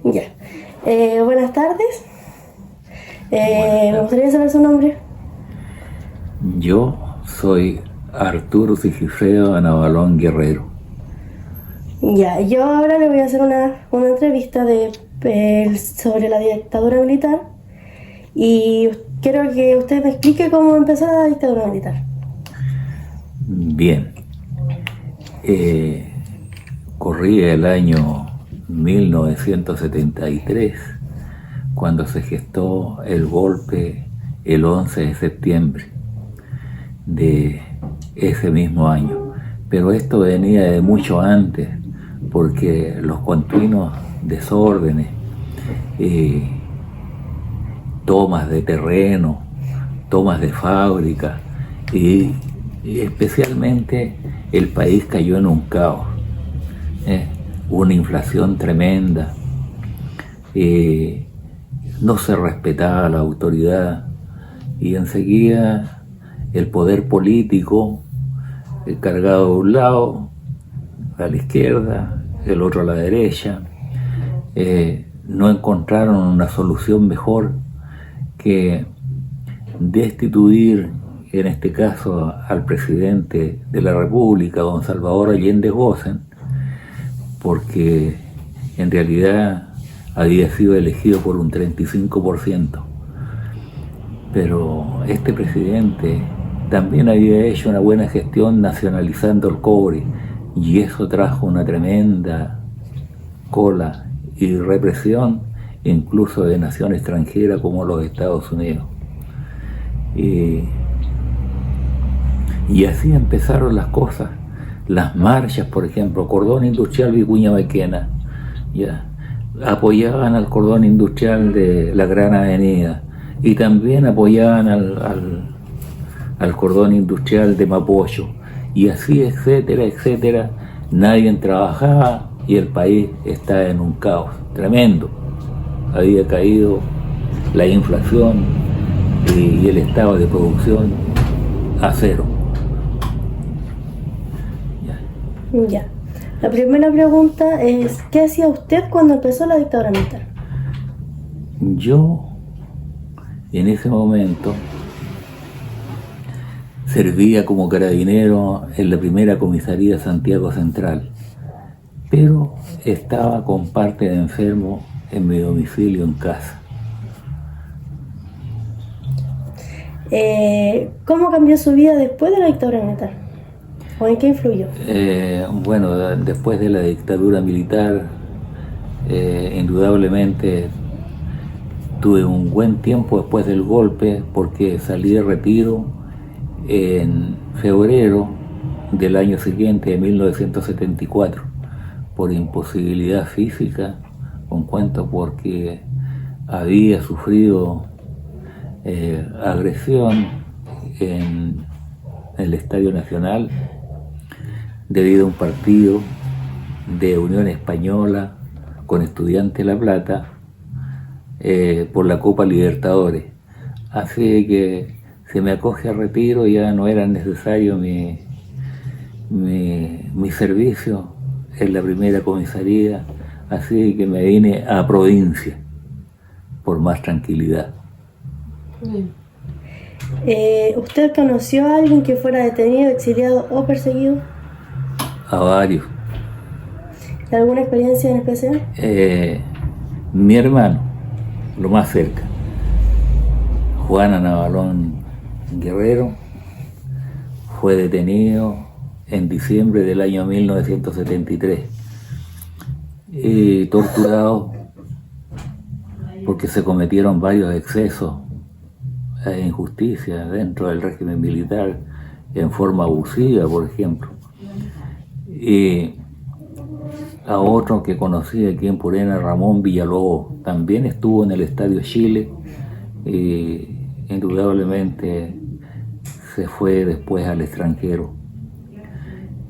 Ya. Buenas tardes. Buenas Me tardes. gustaría saber su nombre. Yo soy Arturo Sigifredo Navalón Guerrero. Ya, yo ahora le voy a hacer una entrevista sobre la dictadura militar y quiero que usted me explique cómo empezó la dictadura militar. Bien, eh, corría el año 1973 cuando se gestó el golpe el 11 de septiembre de ese mismo año. Pero esto venía de mucho antes, porque los continuos desórdenes, eh, tomas de terreno, tomas de fábrica y especialmente el país cayó en un caos, una inflación tremenda, no se respetaba la autoridad y enseguida el poder político, cargado de un lado a la izquierda, el otro a la derecha, no encontraron una solución mejor que destituir, en este caso, al presidente de la República, don Salvador Allende Gosen, porque en realidad había sido elegido por un 35%. Pero este presidente también había hecho una buena gestión nacionalizando el cobre, y eso trajo una tremenda cola y represión, incluso de naciones extranjeras como los Estados Unidos. Y así empezaron las cosas, las marchas, por ejemplo, Cordón Industrial Vicuña Maquena, ya, apoyaban al cordón industrial de la Gran Avenida y también apoyaban al cordón industrial de Mapocho, y así, etcétera, etcétera. Nadie trabajaba y el país estaba en un caos tremendo. Había caído la inflación y el estado de producción a cero. Ya. La primera pregunta es, ¿qué hacía usted cuando empezó la dictadura militar? Yo, en ese momento, servía como carabinero en la primera comisaría Santiago Central, pero estaba con parte de enfermo en mi domicilio en casa. ¿Cómo cambió su vida después de la dictadura militar? ¿O en qué influyó? Bueno, después de la dictadura militar, indudablemente tuve un buen tiempo después del golpe, porque salí de retiro en febrero del año siguiente, de 1974, por imposibilidad física, con cuento porque había sufrido agresión en el Estadio Nacional debido a un partido de Unión Española con Estudiantes de La Plata por la Copa Libertadores. Así que se me acoge a retiro, ya no era necesario mi servicio en la primera comisaría, así que me vine a provincia por más tranquilidad. ¿Usted conoció a alguien que fuera detenido, exiliado o perseguido? A varios. ¿Alguna experiencia en especial? Mi hermano, lo más cerca, Juana Navalón Guerrero, fue detenido en diciembre del año 1973 y torturado porque se cometieron varios excesos e injusticias dentro del régimen militar en forma abusiva, por ejemplo. Y a otro que conocí aquí en Purena, Ramón Villalobos, también estuvo en el Estadio Chile y indudablemente se fue después al extranjero,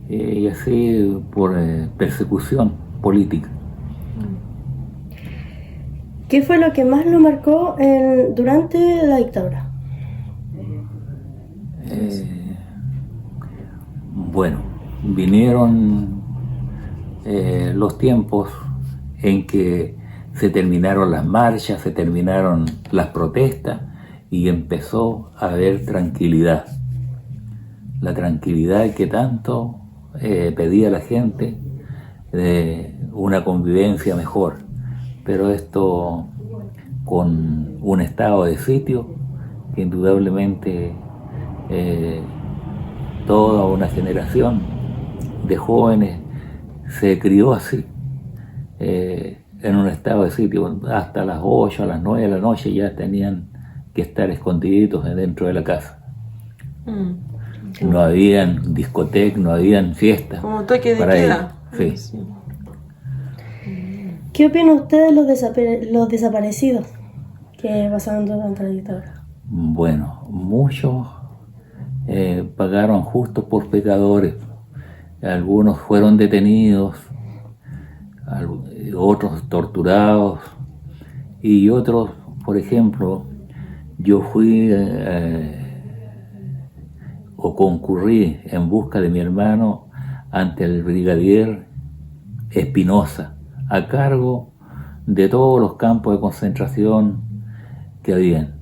y así por persecución política. ¿Qué fue lo que más lo marcó durante la dictadura? Bueno, vinieron los tiempos en que se terminaron las marchas, se terminaron las protestas y empezó a haber tranquilidad. La tranquilidad que tanto pedía la gente, de una convivencia mejor. Pero esto con un estado de sitio que indudablemente toda una generación de jóvenes se crió así, en un estado de sitio. Hasta las 8, a las 9 de la noche ya tenían que estar escondiditos dentro de la casa. No habían discotecas, no habían fiestas. Como toque de para queda. ellos. Sí. ¿Qué opinan ustedes de los desaparecidos que pasaron durante la dictadura? Bueno, muchos pagaron justos por pecadores. Algunos fueron detenidos, otros torturados, y otros, por ejemplo, yo fui o concurrí en busca de mi hermano ante el brigadier Espinosa, a cargo de todos los campos de concentración que habían,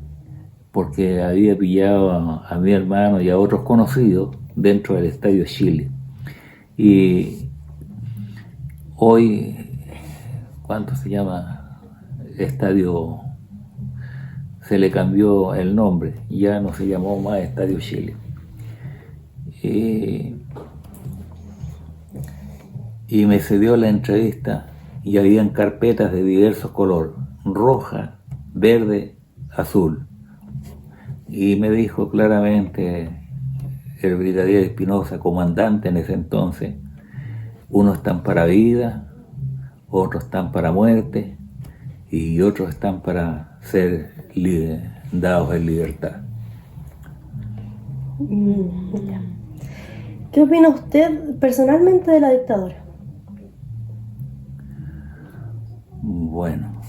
porque había pillado a mi hermano y a otros conocidos dentro del Estadio Chile. Y hoy, ¿cuánto se llama? Estadio, se le cambió el nombre, ya no se llamó más Estadio Chile. Y me cedió la entrevista y habían carpetas de diversos colores, roja, verde, azul. Y me dijo claramente el brigadier Espinosa, comandante en ese entonces: unos están para vida, otros están para muerte y otros están para ser dados en libertad. Ya. ¿Qué opina usted personalmente de la dictadura? Bueno,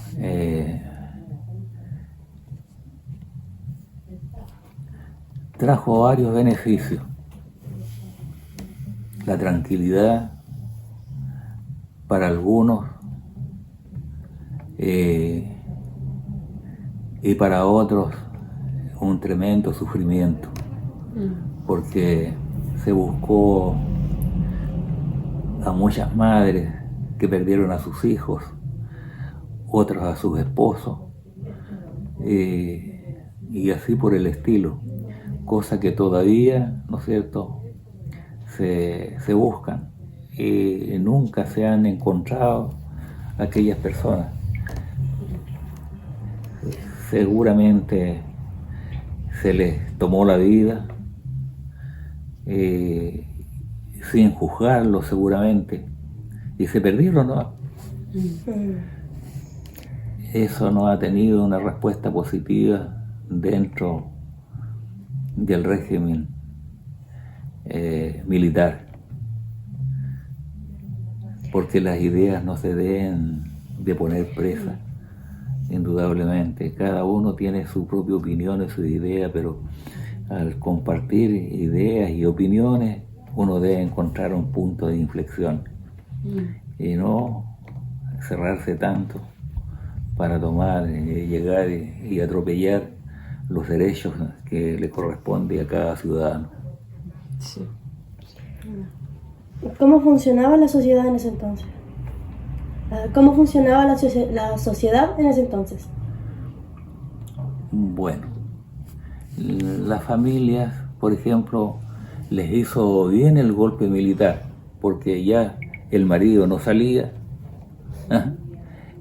trajo varios beneficios. La tranquilidad para algunos y para otros un tremendo sufrimiento, porque se buscó a muchas madres que perdieron a sus hijos, otros a sus esposos, y así por el estilo, cosa que todavía, ¿no es cierto?, se buscan y nunca se han encontrado aquellas personas. Seguramente se les tomó la vida sin juzgarlo seguramente, y se perdieron, ¿no? Eso no ha tenido una respuesta positiva dentro del régimen militar, porque las ideas no se deben de poner presas. Indudablemente, cada uno tiene su propia opinión y su idea, pero al compartir ideas y opiniones uno debe encontrar un punto de inflexión y no cerrarse tanto para tomar, llegar y atropellar los derechos que le corresponde a cada ciudadano. Sí. ¿Cómo funcionaba la sociedad en ese entonces? ¿Cómo funcionaba la sociedad en ese entonces? Bueno, las familias, por ejemplo, les hizo bien el golpe militar, porque ya el marido no salía,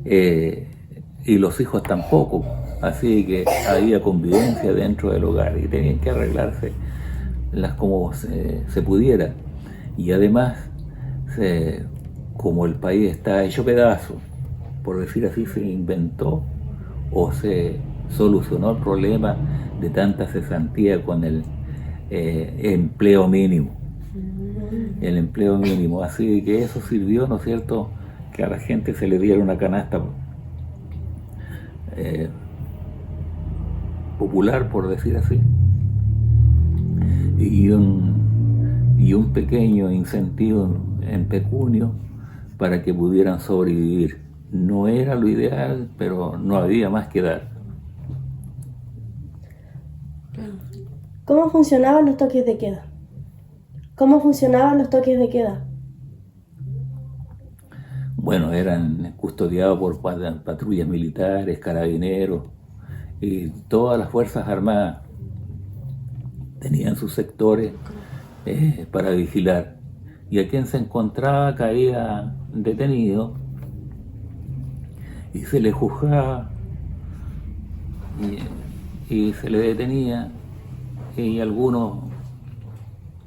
y los hijos tampoco, así que había convivencia dentro del hogar y tenían que arreglarse como se pudiera. Y además, como el país está hecho pedazo, por decir así, se inventó o se solucionó el problema de tanta cesantía con el empleo mínimo. El empleo mínimo, así que eso sirvió, ¿no es cierto?, que a la gente se le diera una canasta popular, por decir así, y un pequeño incentivo en pecunio para que pudieran sobrevivir. no era lo ideal, pero no había más que dar. ¿Cómo funcionaban los toques de queda? ¿Cómo funcionaban los toques de queda? Bueno, eran custodiados por patrullas militares, carabineros y todas las Fuerzas Armadas tenían sus sectores para vigilar. Y a quien se encontraba caía detenido y se le juzgaba y se le detenía, y algunos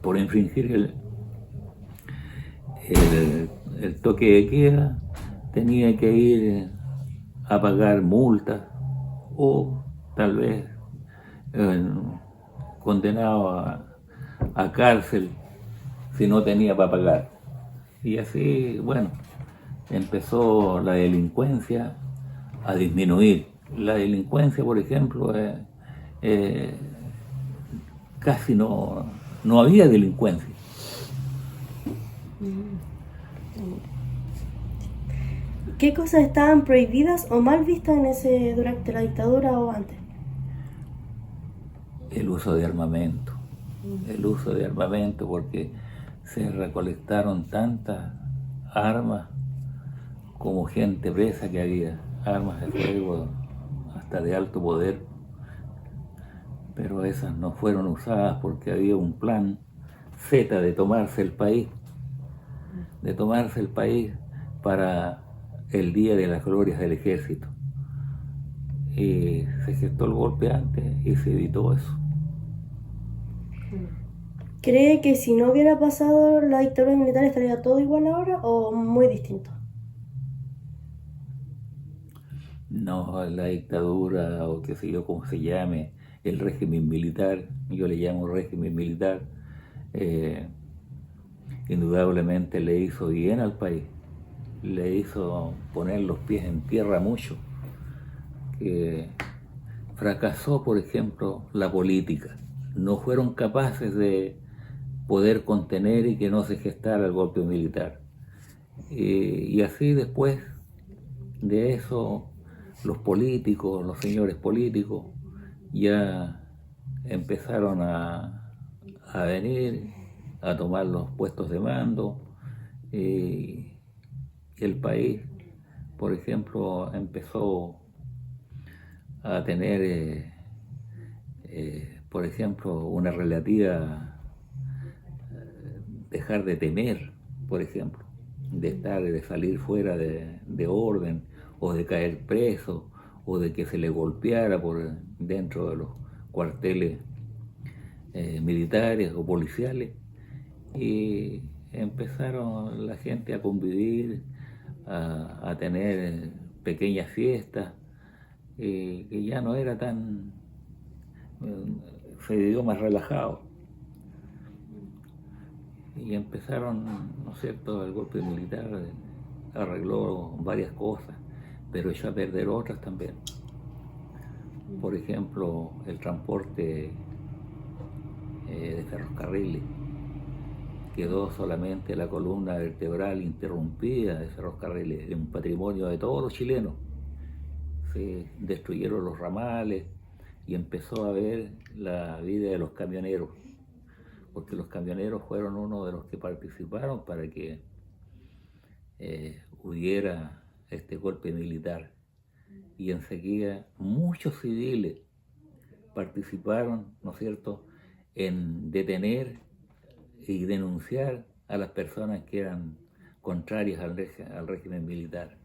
por infringir el toque de queda tenía que ir a pagar multas o tal vez eh, condenado a cárcel si no tenía para pagar. Y así, bueno, empezó la delincuencia a disminuir. La delincuencia, por ejemplo, eh, casi no había delincuencia. ¿Qué cosas estaban prohibidas o mal vistas durante la dictadura o antes? El uso de armamento. El uso de armamento, porque se recolectaron tantas armas como gente presa que había, armas de fuego hasta de alto poder, pero esas no fueron usadas porque había un plan Z de tomarse el país para el Día de las Glorias del Ejército. Y se gestó el golpe antes y se evitó eso. ¿Cree que si no hubiera pasado la dictadura militar estaría todo igual ahora o muy distinto? No, la dictadura o qué sé yo, como se llame, el régimen militar, yo le llamo régimen militar, eh, indudablemente le hizo bien al país, le hizo poner los pies en tierra mucho, que fracasó, por ejemplo, la política, no fueron capaces de poder contener y que no se gestara el golpe militar. Y así después de eso, los políticos, los señores políticos, ya empezaron a venir, a tomar los puestos de mando, y el país, por ejemplo, empezó a tener, por ejemplo, una relativa, dejar de temer, por ejemplo, de salir fuera de orden, o de caer preso, o de que se le golpeara por dentro de los cuarteles militares o policiales, y empezaron la gente a convivir, a tener pequeñas fiestas, que ya no era tan, se vivió más relajado. Y empezaron, ¿no es cierto?, el golpe militar arregló varias cosas, pero echó a perder otras también. Por ejemplo, el transporte de ferrocarriles. Quedó solamente la columna vertebral interrumpida de ferrocarriles, de un patrimonio de todos los chilenos. Se destruyeron los ramales y empezó a ver la vida de los camioneros, porque los camioneros fueron uno de los que participaron para que hubiera este golpe militar. Y enseguida muchos civiles participaron, ¿no es cierto?, en detener y denunciar a las personas que eran contrarias al régimen militar.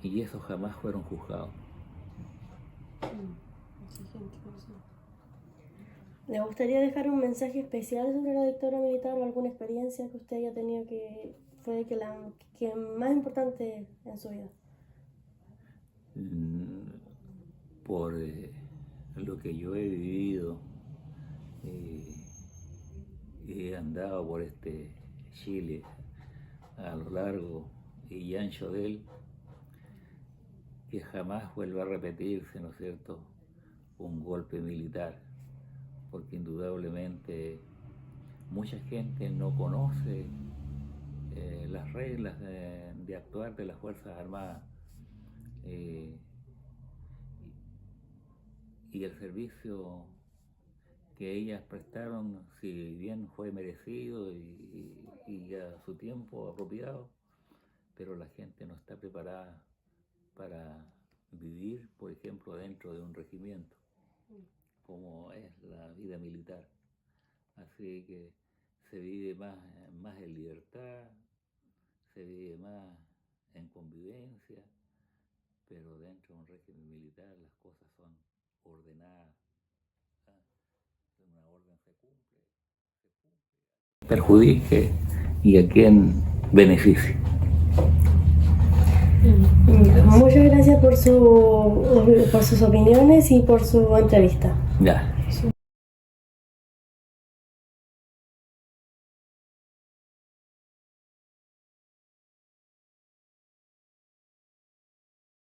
Y esos jamás fueron juzgados. ¿Le gustaría dejar un mensaje especial sobre la dictadura militar o alguna experiencia que usted haya tenido que fue que más importante en su vida? Por lo que yo he vivido, he andado por este Chile a lo largo y ancho de él, que jamás vuelva a repetirse, ¿no es cierto?, un golpe militar, porque indudablemente mucha gente no conoce las reglas de actuar de las Fuerzas Armadas y el servicio que ellas prestaron, si bien fue merecido y a su tiempo apropiado, pero la gente no está preparada para vivir, por ejemplo, dentro de un regimiento, como es la vida militar. Así que se vive más en libertad, se vive más en convivencia, pero dentro de un régimen militar las cosas son ordenadas. Una orden se cumple, perjudique y a quien beneficie. Muchas gracias por sus opiniones y por su entrevista. Ya.